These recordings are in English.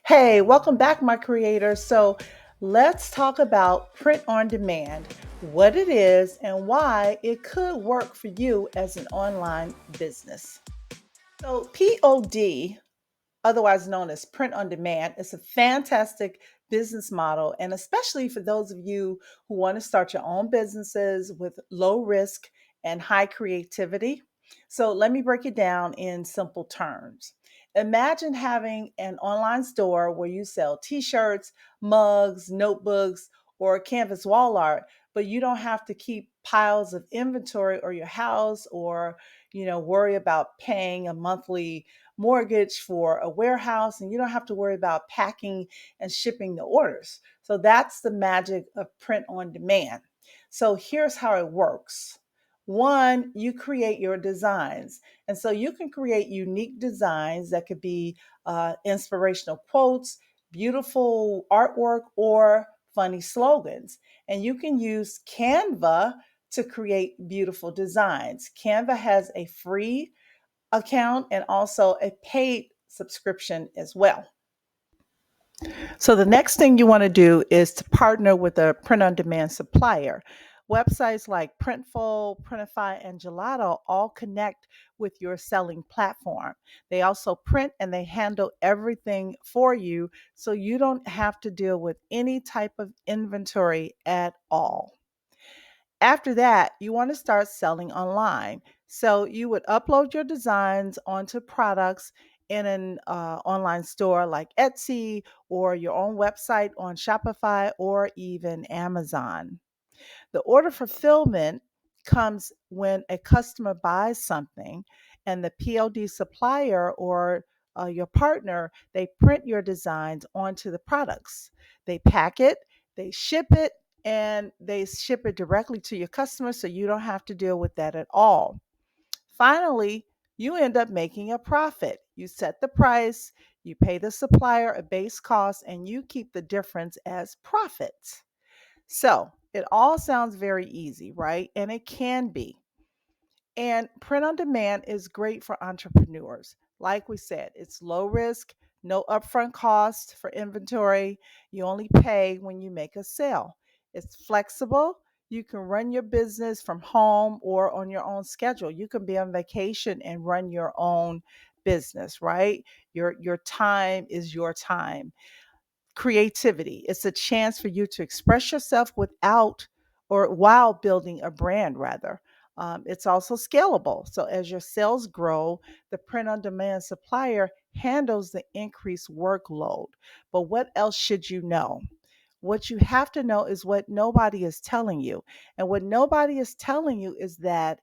Hey, welcome back, my creators. So, let's talk about print on demand, what it is, and why it could work for you as an online business. So, POD, otherwise known as print on demand, is a fantastic business model, and especially for those of you who want to start your own businesses with low risk and high creativity. So, let me break it down in simple terms. Imagine having an online store where you sell t shirts, mugs, notebooks, or canvas wall art, but you don't have to keep piles of inventory or your house or worry about paying a monthly mortgage for a warehouse, and you don't have to worry about packing and shipping the orders. So that's the magic of print on demand. So here's how it works. One, you create your designs. And so you can create unique designs that could be inspirational quotes, beautiful artwork, or funny slogans. And you can use Canva to create beautiful designs. Canva has a free account and also a paid subscription as well. So the next thing you want to do is to partner with a print on demand supplier. Websites like Printful, Printify, and Gelato all connect with your selling platform. They also print and they handle everything for you, so you don't have to deal with any type of inventory at all. After that, you want to start selling online. So you would upload your designs onto products in an online store like Etsy or your own website on Shopify or even Amazon. The order fulfillment comes when a customer buys something, and the POD supplier or your partner, they print your designs onto the products. They pack it, they ship it, and they ship it directly to your customer, so you don't have to deal with that at all. Finally, you end up making a profit. You set the price, you pay the supplier a base cost, and you keep the difference as profits. So it all sounds very easy, right? And it can be. And print on demand is great for entrepreneurs. Like we said, it's low risk, no upfront cost for inventory. You only pay when you make a sale. It's flexible. You can run your business from home or on your own schedule. You can be on vacation and run your own business, right? Your time is your time. Creativity. It's a chance for you to express yourself without or while building a brand, rather. It's also scalable. So, as your sales grow, the print on demand supplier handles the increased workload. But what else should you know? What you have to know is what nobody is telling you. And what nobody is telling you is that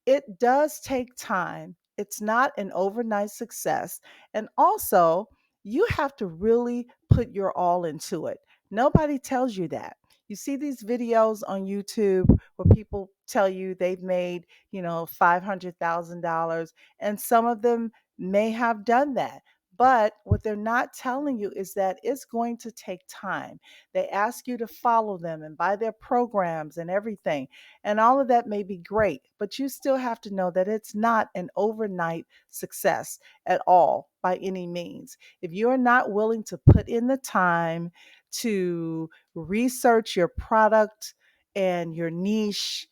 it does take time. It's not an overnight success. And also, you have to really put your all into it. Nobody tells you that. You see these videos on YouTube where people tell you they've made, $500,000, and some of them may have done that. But what they're not telling you is that it's going to take time. They ask you to follow them and buy their programs and everything. And all of that may be great, but you still have to know that it's not an overnight success at all by any means. If you're not willing to put in the time to research your product and your niche,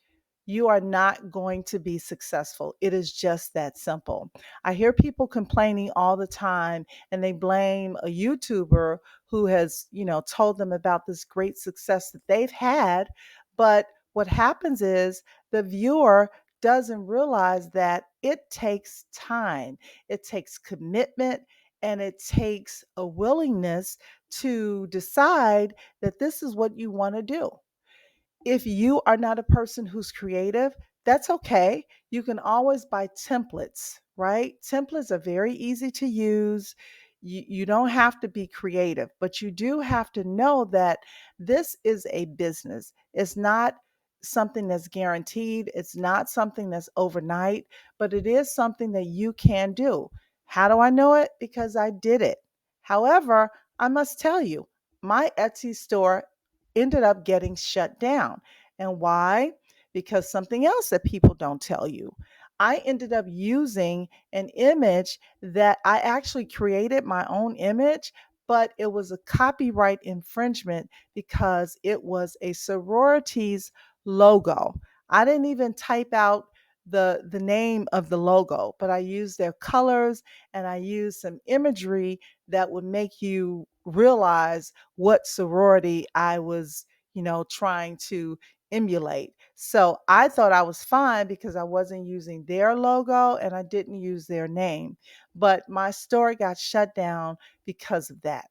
you are not going to be successful. It is just that simple. I hear people complaining all the time, and they blame a YouTuber who has, told them about this great success that they've had. But what happens is the viewer doesn't realize that it takes time, it takes commitment, and it takes a willingness to decide that this is what you want to do. If you are not a person who's creative, that's okay. You can always buy templates, right? Templates are very easy to use. You don't have to be creative, but you do have to know that this is a business. It's not something that's guaranteed, it's not something that's overnight, but it is something that you can do. How do I know it? Because I did it. However, I must tell you, my Etsy store ended up getting shut down. And why? Because something else that people don't tell you. I ended up using an image that I actually created my own image, but it was a copyright infringement because it was a sorority's logo. I didn't even type out the name of the logo, but I used their colors and I used some imagery that would make you realize what sorority I was, trying to emulate. So I thought I was fine because I wasn't using their logo and I didn't use their name. But my store got shut down because of that.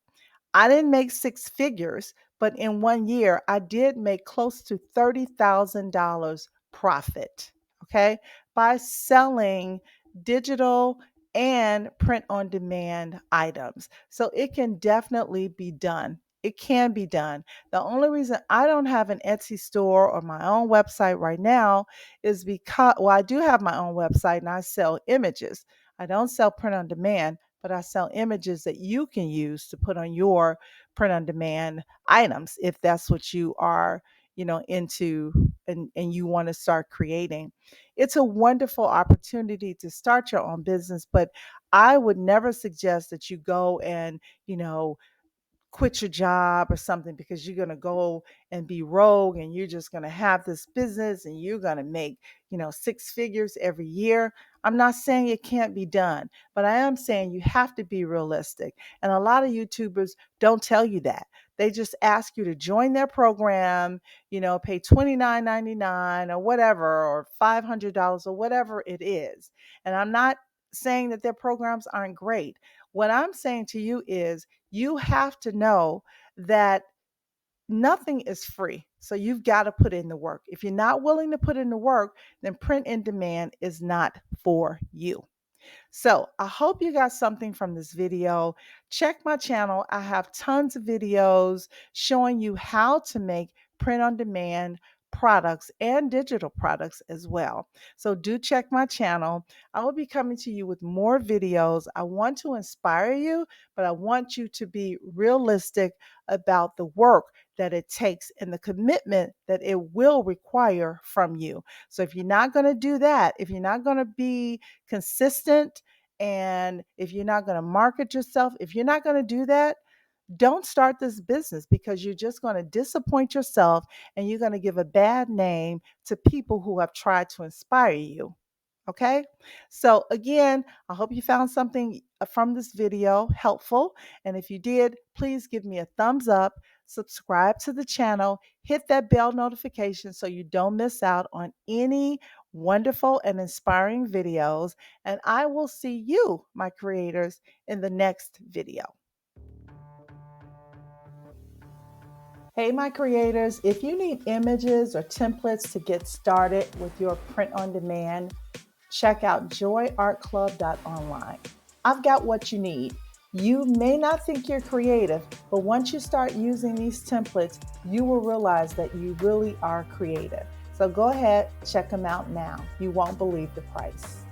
I didn't make six figures, but in 1 year, I did make close to $30,000 profit, okay, by selling digital and print on demand items. So it can definitely be done. It can be done. The only reason I don't have an Etsy store or my own website right now is because, well, I do have my own website and I sell images. I don't sell print on demand, but I sell images that you can use to put on your print on demand items if that's what you are, into and you want to start creating. It's a wonderful opportunity to start your own business, but I would never suggest that you go and, quit your job or something because you're going to go and be rogue and you're just going to have this business and you're going to make, six figures every year. I'm not saying it can't be done, but I am saying you have to be realistic. And a lot of YouTubers don't tell you that. They just ask you to join their program, pay $29.99 or whatever, or $500 or whatever it is. And I'm not saying that their programs aren't great. What I'm saying to you is you have to know that nothing is free. So you've got to put in the work. If you're not willing to put in the work, then print in demand is not for you. So I hope you got something from this video. Check my channel. I have tons of videos showing you how to make print on demand products and digital products as well. So do check my channel. I will be coming to you with more videos. I want to inspire you, but I want you to be realistic about the work that it takes and the commitment that it will require from you. So if you're not going to do that, if you're not going to be consistent, and if you're not going to market yourself, if you're not going to do that, don't start this business because you're just going to disappoint yourself and you're going to give a bad name to people who have tried to inspire you. Okay. So, again, I hope you found something from this video helpful. And if you did, please give me a thumbs up, subscribe to the channel, hit that bell notification so you don't miss out on any wonderful and inspiring videos. And I will see you, my creators, in the next video. Hey, my creators, if you need images or templates to get started with your print on demand, check out JoyArtClub.online. I've got what you need. You may not think you're creative, but once you start using these templates, you will realize that you really are creative. So go ahead, check them out now. You won't believe the price.